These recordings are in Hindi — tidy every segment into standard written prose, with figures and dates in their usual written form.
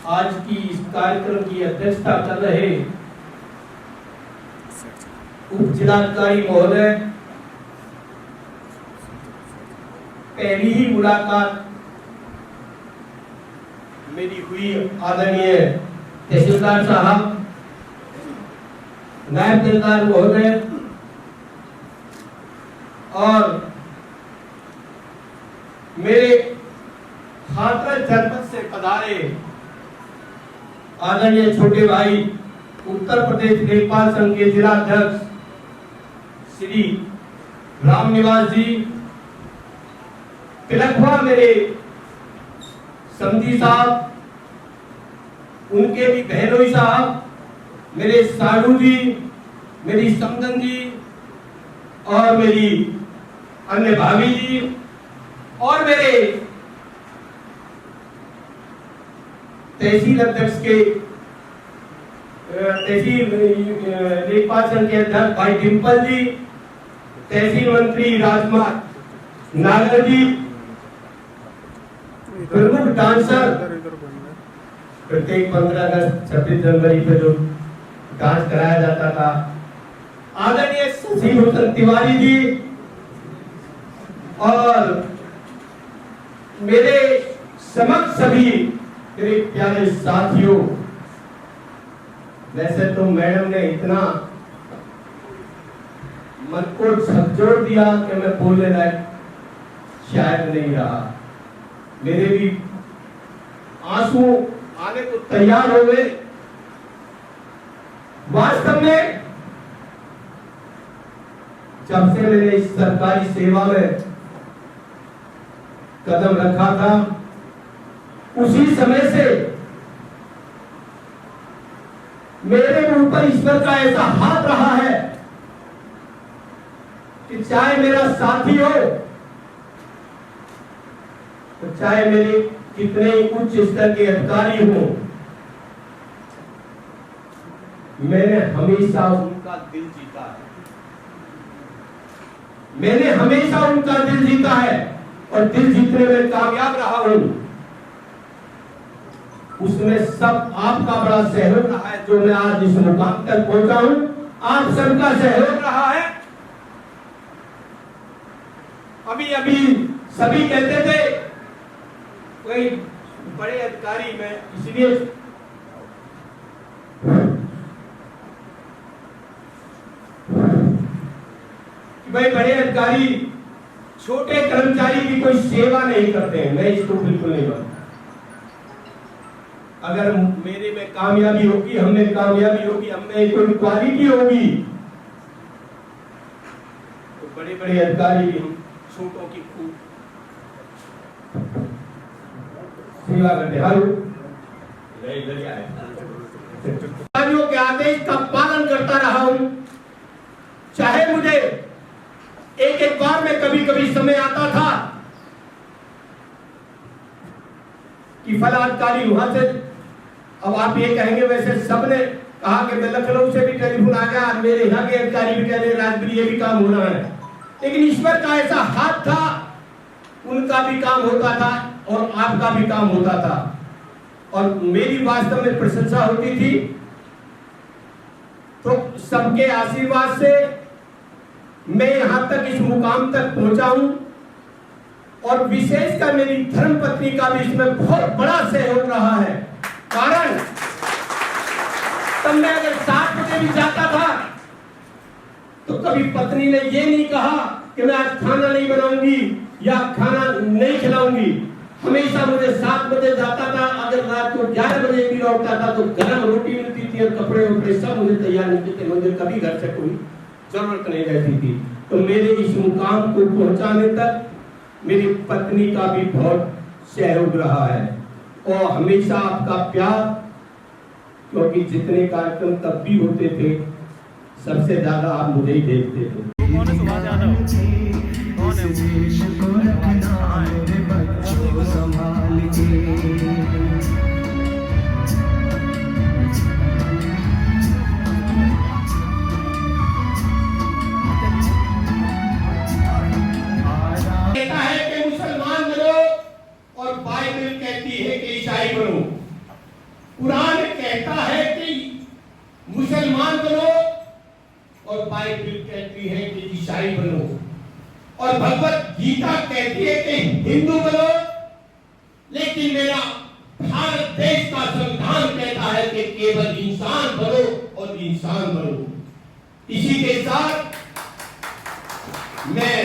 आज की इस कार्यक्रम की अध्यक्षता कर रहे उप जिलाधिकारी महोदय, पहली ही मुलाकात मेरी हुई आदरणीय तहसीलदार साहब, नायब तहसीलदार महोदय और मेरे हाथरस जनपद से पधारे आदरणीय छोटे भाई उत्तर प्रदेश लेखपाल संघ के जिला अध्यक्ष श्री राम निवास जी, तिलकवा मेरे समझी साहब, उनके भी बहनोई साहब, मेरे साडू जी, मेरी समदन जी और मेरी अन्य भाभी जी और मेरे तहसील अध्यक्ष के तहसील लेखपाल संघ के अध्यक्ष भाई डिम्पल जी, तहसील मंत्री राजकुमार नागर जी, प्रमुख डांसर, प्रत्येक 15 अगस्त 26 जनवरी पे जो डांस कराया जाता था, आदरणीय शशि भूषण तिवारी जी और मेरे समक्ष सभी मेरे प्यारे साथियों। वैसे तो मैडम ने इतना मन को झकझोर दिया कि मैं बोलने लायक शायद नहीं रहा। मेरे भी आंसू आने को तैयार हो गए। वास्तव में जब से मैंने इस सरकारी सेवा में कदम रखा था, उसी समय से मेरे ऊपर ईश्वर का ऐसा हाथ रहा है कि चाहे मेरा साथी हो, तो चाहे मेरे कितने उच्च स्तर के अधिकारी हो, मैंने हमेशा उनका दिल जीता है। मैंने हमेशा उनका दिल जीता है और दिल जीतने में कामयाब रहा हूं। उसमें सब आपका बड़ा सहयोग रहा है, जो मैं आज इस मुकाम तक पहुंचा हूं। आप सबका सहयोग रहा है। अभी अभी सभी कहते थे कोई बड़े अधिकारी, मैं इसलिए कि भाई बड़े अधिकारी छोटे कर्मचारी की कोई सेवा नहीं करते हैं। मैं इसको बिल्कुल नहीं मानता। अगर मेरे में कामयाबी होगी, हम में कामयाबी होगी, हम में कोई क्वालिटी होगी, तो बड़े बड़े अधिकारी भी हम छोटों की खूब सेवा करते। अधिकारियों के आदेश का पालन करता रहा हूं। चाहे मुझे एक एक बार में कभी कभी समय आता था कि फला अधिकारी वहां से, अब आप ये कहेंगे वैसे सबने कहा कि मैं लखनऊ से भी टेलीफोन आ गया, मेरे यहाँ के अधिकारी भी कह रहे राजगीर ये भी काम हो रहा है, लेकिन ईश्वर का ऐसा हाथ था, उनका भी काम होता था और आपका भी काम होता था और मेरी वास्तव में प्रशंसा होती थी। तो सबके आशीर्वाद से मैं यहां तक इस मुकाम तक पहुंचा हूं और विशेषकर मेरी धर्मपत्नी का भी इसमें बहुत बड़ा सहयोग रहा है। कारण तब मैं अगर 7 बजे भी जाता था तो कभी पत्नी ने ये नहीं कहा कि मैं आज खाना नहीं बनाऊंगी या खाना नहीं खिलाऊंगी। हमेशा मुझे 7 बजे जाता था, अगर रात को 11 बजे भी लौटता था तो गर्म रोटी मिलती थी और कपड़े वपड़े सब मुझे तैयार मिलते थे। मुझे कभी घर से कोई जरूरत नहीं रहती थी। तो मेरे इस मुकाम को पहुंचाने तक मेरी पत्नी का भी बहुत सहयोग रहा है और हमेशा आपका प्यार, क्योंकि जितने कार्यक्रम तब भी होते थे सबसे ज्यादा आप मुझे ही देखते थे। कहता है कि मुसलमान बनो और बाइबल कहती है कि ईसाई बनो। कुरान कहता है कि मुसलमान बनो और बाइबल कहती है कि ईसाई बनो और भगवत गीता कहती है कि हिंदू बनो, लेकिन मेरा भारत देश का संविधान कहता है कि केवल इंसान बनो और इंसान बनो। इसी के साथ मैं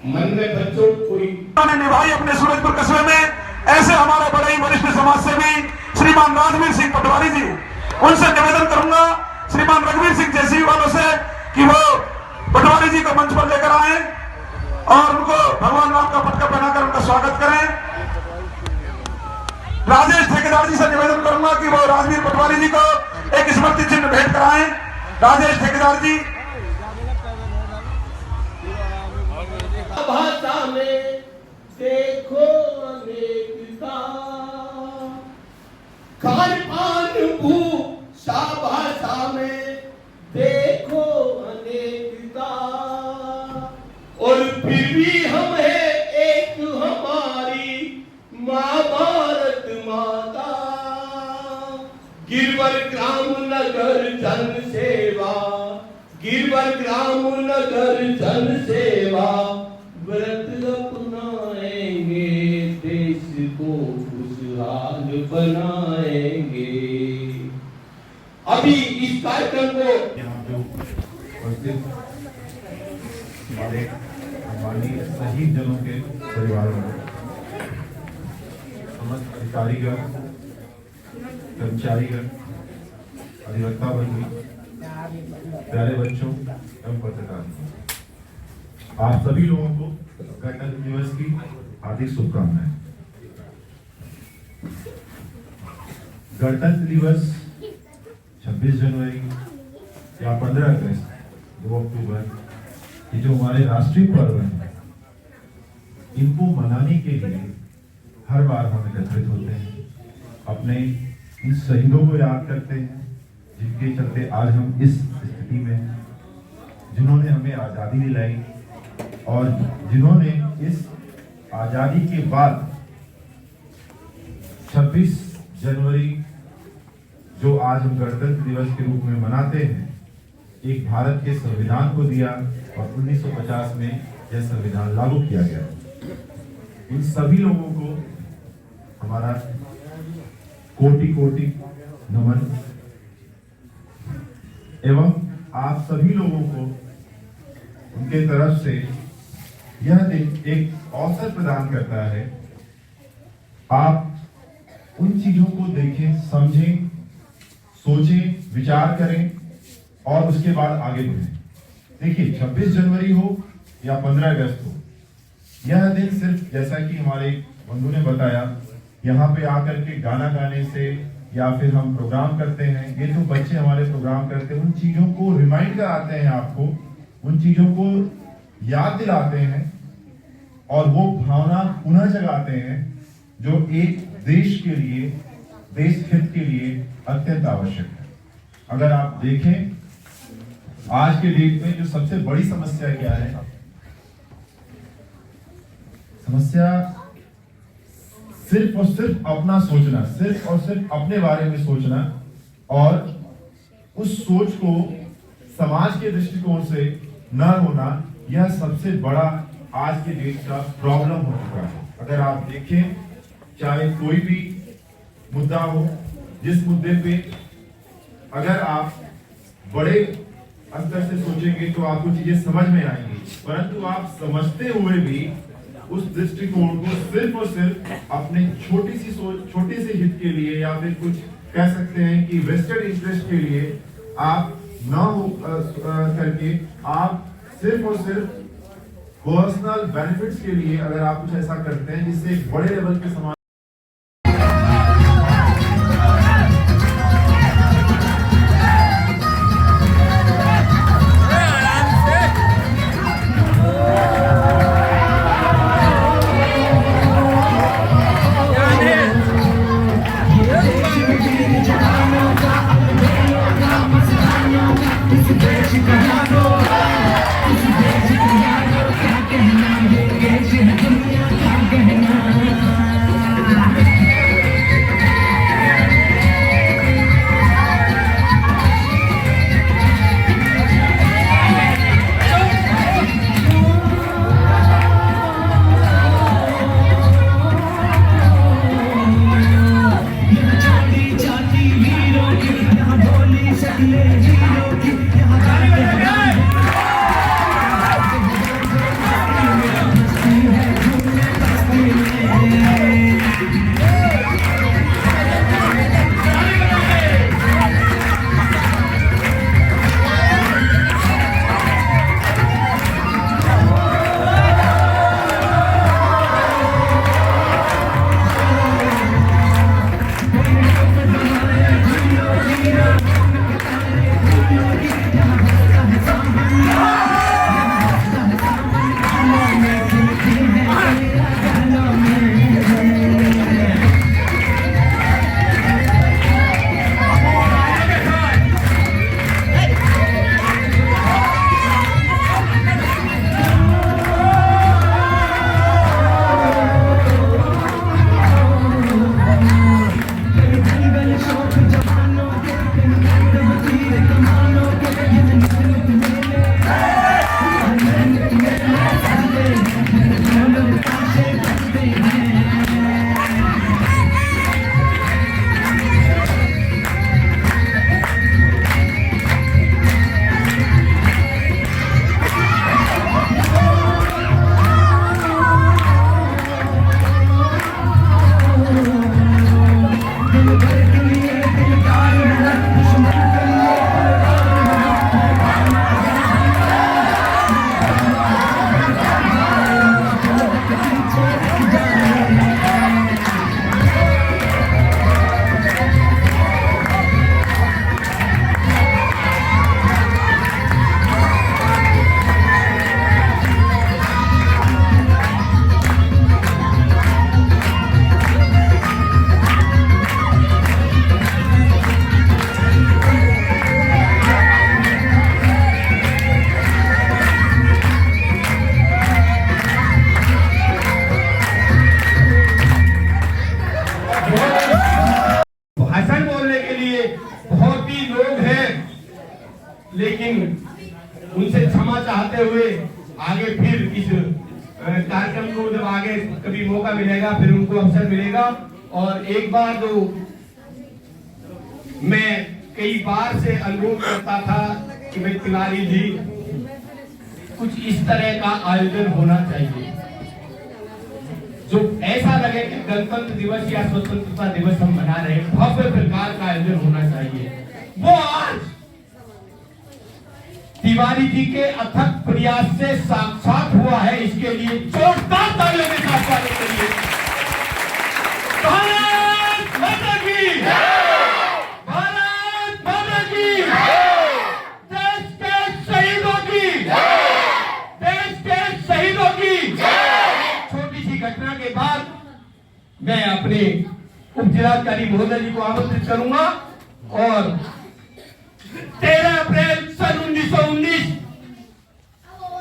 मन में बच्चों कोई निभाई अपने सूरजपुर कस्बे में, ऐसे हमारे बड़े ही वरिष्ठ समाज सेवी श्रीमान राजवीर सिंह पटवारी जी, उनसे निवेदन करूंगा श्रीमान रघुवीर सिंह जैसी वालों से कि वो पटवारी जी को मंच पर लेकर आए और उनको भगवान राम का पटका पहनाकर उनका स्वागत करें। राजेश ठेकेदार जी से निवेदन करूंगा कि वो राजवीर पटवारी जी को एक स्मृति चिन्ह भेंट कराएं। राजेश ठेकेदार जी। भाषा में देखो अनेकता, खान-पान भूषा भाषा में देखो अनेकता, और फिर भी हम है एक हमारी माँ भारत माता। गिरवर ग्राम नगर जन सेवा, गिरवर ग्राम नगर जन सेवा, व्रत अपनाएंगे देश को खुशहाल बनाएंगे। अभी इस कार्यक्रम को यहाँ जो उपस्थित हमारे माननीय शहीद जनों के परिवारों, समस्त अधिकारीगण, कर्मचारीगण, अधिवक्ता वर्ग, प्यारे बच्चों एवं पत्रकार, आप सभी लोगों को गणतंत्र दिवस की हार्दिक शुभकामनाएं। गणतंत्र दिवस 26 जनवरी या 15 अगस्त, 2 अक्टूबर, ये जो हमारे राष्ट्रीय पर्व हैं, इनको मनाने के लिए हर बार हम एकत्रित होते हैं, अपने इन शहीदों को याद करते हैं जिनके चलते आज हम इस स्थिति में हैं, जिन्होंने हमें आज़ादी दिलाई और जिन्होंने इस आज़ादी के बाद 26 जनवरी जो आज हम गणतंत्र दिवस के रूप में मनाते हैं, एक भारत के संविधान को दिया और 1950 में यह संविधान लागू किया गया। इन सभी लोगों को हमारा कोटि कोटि नमन एवं आप सभी लोगों को उनके तरफ से यह दिन एक अवसर प्रदान करता है। आप उन चीजों को देखें, समझें, सोचें, विचार करें और उसके बाद आगे बढ़ें। देखिए, 26 जनवरी हो या 15 अगस्त हो, यह दिन सिर्फ जैसा कि हमारे बंधु ने बताया, यहाँ पे आकर के गाना गाने से या फिर हम प्रोग्राम करते हैं, ये तो बच्चे हमारे प्रोग्राम करते हैं, उन चीजों को रिमाइंड कराते हैं, आपको उन चीजों को याद दिलाते हैं और वो भावना पुनः जगाते हैं जो एक देश के लिए, देश हित के लिए अत्यंत आवश्यक है। अगर आप देखें आज के डेट में जो सबसे बड़ी समस्या क्या है, समस्या सिर्फ और सिर्फ अपना सोचना, सिर्फ और सिर्फ अपने बारे में सोचना और उस सोच को समाज के दृष्टिकोण से न होना, यह सबसे बड़ा आज के डेट का प्रॉब्लम हो चुका है। अगर आप देखें, चाहे कोई भी मुद्दा हो, जिस मुद्दे पे अगर आप बड़े अंतर से सोचेंगे तो आपको चीजें समझ में आएंगी, परंतु आप समझते हुए भी उस दृष्टिकोण को सिर्फ और सिर्फ अपने छोटी सी सोच, छोटे से हित के लिए या फिर कुछ कह सकते हैं कि वेस्टेड इंटरेस्ट के लिए आप ना हो करके आप सिर्फ और सिर्फ पर्सनल बेनिफिट्स के लिए अगर आप कुछ ऐसा करते हैं जिससे एक बड़े लेवल के समाज लेकिन उनसे क्षमा चाहते हुए आगे फिर इस कार्यक्रम को जब आगे कभी मौका मिलेगा, फिर उनको अवसर मिलेगा। और एक बार तो मैं कई बार से अनुरोध करता था कि भाई तिवारी जी, कुछ इस तरह का आयोजन होना चाहिए जो ऐसा लगे कि गणतंत्र दिवस या स्वतंत्रता दिवस हम मना रहे हैं, भव्य प्रकार का आयोजन होना चाहिए। वो आज तिवारी जी के अथक प्रयास से साक्षात हुआ है। इसके लिए जोरदार तालियों के साथ स्वागत करिए। भारत माता की, भारत माता की, देश के शहीदों की, देश के शहीदों की। छोटी सी घटना के बाद मैं अपने उप जिलाधिकारी महोदय जी को आमंत्रित करूंगा और 13 अप्रैल सन 1919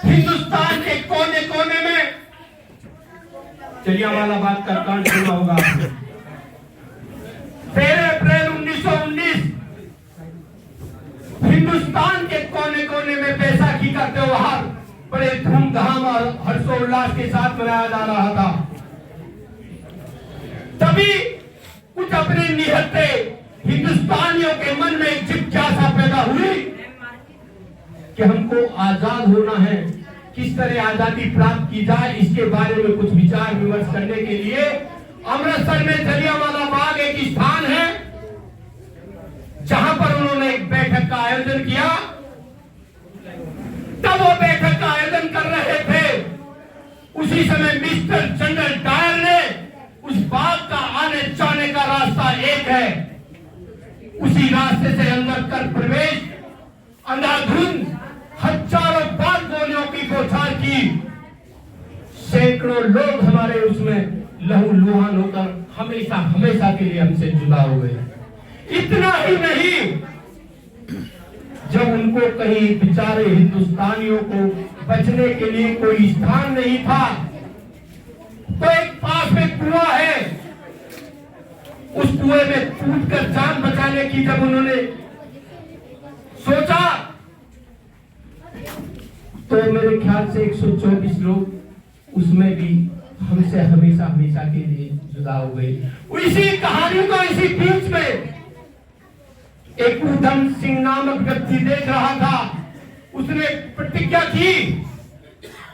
हिंदुस्तान के कोने कोने में जलियांवाला बाग का कांड सुना होगा। 13 अप्रैल 1919 हिंदुस्तान के कोने कोने में बैसाखी का त्योहार बड़े धूमधाम और हर्षोल्लास के साथ मनाया जा रहा था। तभी कुछ अपने निहत्थे हिंदुस्तानियों के मन में एक जिज्ञासा पैदा हुई कि हमको आजाद होना है, किस तरह आजादी प्राप्त की जाए, इसके बारे में कुछ विचार विमर्श करने के लिए अमृतसर में जलियांवाला बाग एक स्थान है जहां पर उन्होंने एक बैठक का आयोजन किया। तब वो बैठक का आयोजन कर रहे थे, उसी समय मिस्टर जनरल डायर ने उस बाग का आने जाने का रास्ता एक है, उसी रास्ते से अंदर कर प्रवेश, अंधाधुंध हजारों बार गोलियों की बौछार की। सैकड़ों लोग हमारे उसमें लहूलुहान होकर हमेशा हमेशा के लिए हमसे जुदा हो गए। इतना ही नहीं, जब उनको कहीं बेचारे हिंदुस्तानियों को बचने के लिए कोई स्थान नहीं था, तो एक पास में कुआं है, उस कुएं में कूदकर जान बचाने की जब उन्होंने सोचा, तो मेरे ख्याल से 124 लोग उसमें भी हमसे हमेशा हमेशा के लिए जुदा हो गए। इसी कहानी को इसी बीच में एक उधम सिंह नामक व्यक्ति देख रहा था। उसने प्रतिज्ञा की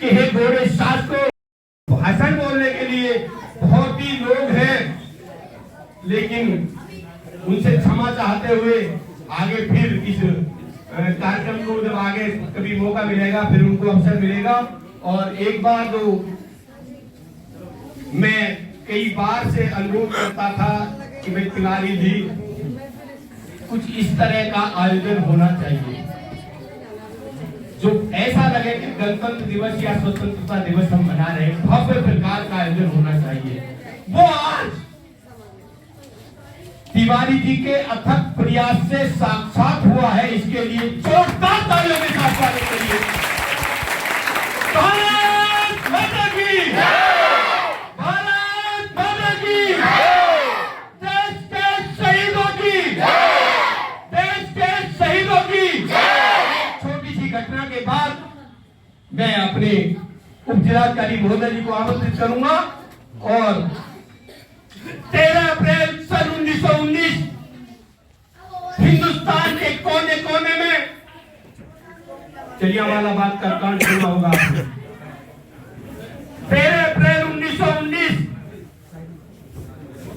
कि हे घोड़े शासकों, भाषण बोलने के लिए बहुत ही लोग हैं, लेकिन उनसे क्षमा चाहते हुए आगे फिर इस कार्यक्रम को जब आगे कभी मौका मिलेगा, फिर उनको अवसर मिलेगा। और एक बार तो मैं कई बार से अनुरोध करता था कि भाई तिवारी जी, कुछ इस तरह का आयोजन होना चाहिए जो ऐसा लगे कि गणतंत्र दिवस या स्वतंत्रता दिवस हम मना रहे हैं, भव्य प्रकार का आयोजन होना चाहिए। वो आज तिवारी जी के अथक प्रयास से साक्षात हुआ है। इसके लिए जोरदार तालियों के साथ स्वागत करिए। भारत माता की, भारत माता की, देश के शहीदों की, देश के शहीदों की। छोटी सी घटना के बाद मैं अपने उप जिलाधिकारी महोदय जी को आमंत्रित करूंगा और 13 अप्रैल सन 1919 हिंदुस्तान के कोने कोने में जलियांवाला बाग का कांड सुना होगा। 13 अप्रैल 1919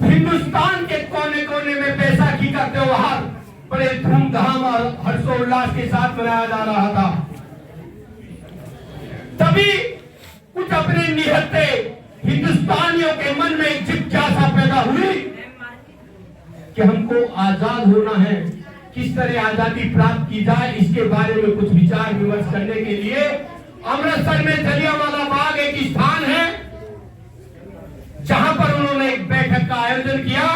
हिंदुस्तान के कोने कोने में बैसाखी का त्योहार बड़े धूमधाम और हर्षोल्लास के साथ मनाया जा रहा था। तभी कुछ अपने निहत्थे हिंदुस्तानियों के मन में एक जिज्ञासा पैदा हुई कि हमको आजाद होना है, किस तरह आजादी प्राप्त की जाए, इसके बारे में कुछ विचार विमर्श करने के लिए अमृतसर में जलियांवाला बाग एक स्थान है जहां पर उन्होंने एक बैठक का आयोजन किया।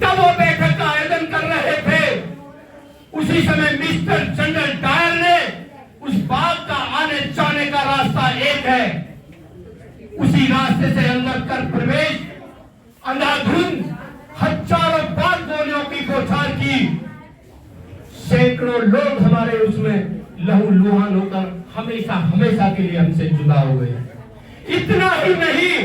तब वो बैठक का आयोजन कर रहे थे, उसी समय मिस्टर जनरल डायर ने उस बाग का आने जाने का रास्ता एक है, उसी रास्ते से अंदर कर प्रवेश, अंधाधुंध हजारों बार गोलियों की बौछार की। सैकड़ों लोग हमारे उसमें लहूलुहान होकर हमेशा हमेशा के लिए हमसे जुदा हो गए। इतना ही नहीं,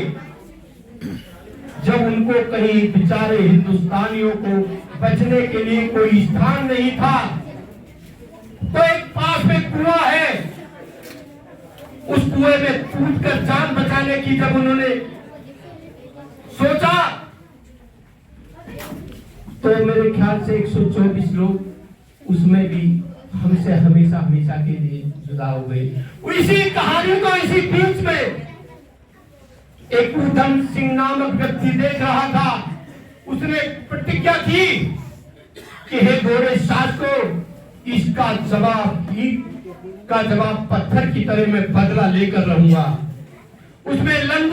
जब उनको कहीं बेचारे हिंदुस्तानियों को बचने के लिए कोई स्थान नहीं था, तो एक पास में कुआं है, उस कुएं में कूदकर जान बचाने की जब उन्होंने सोचा, तो मेरे ख्याल से 124 लोग उसमें भी हमसे हमेशा हमेशा के लिए जुदा हो गए। इसी कहानी को इसी बीच में एक उधम सिंह नामक व्यक्ति देख रहा था। उसने प्रतिज्ञा की कि हे घोड़े शासको, इसका जवाब ईंट का जवाब पत्थर की तरह मैं बदला लेकर रहूंगा। उसमें लंदन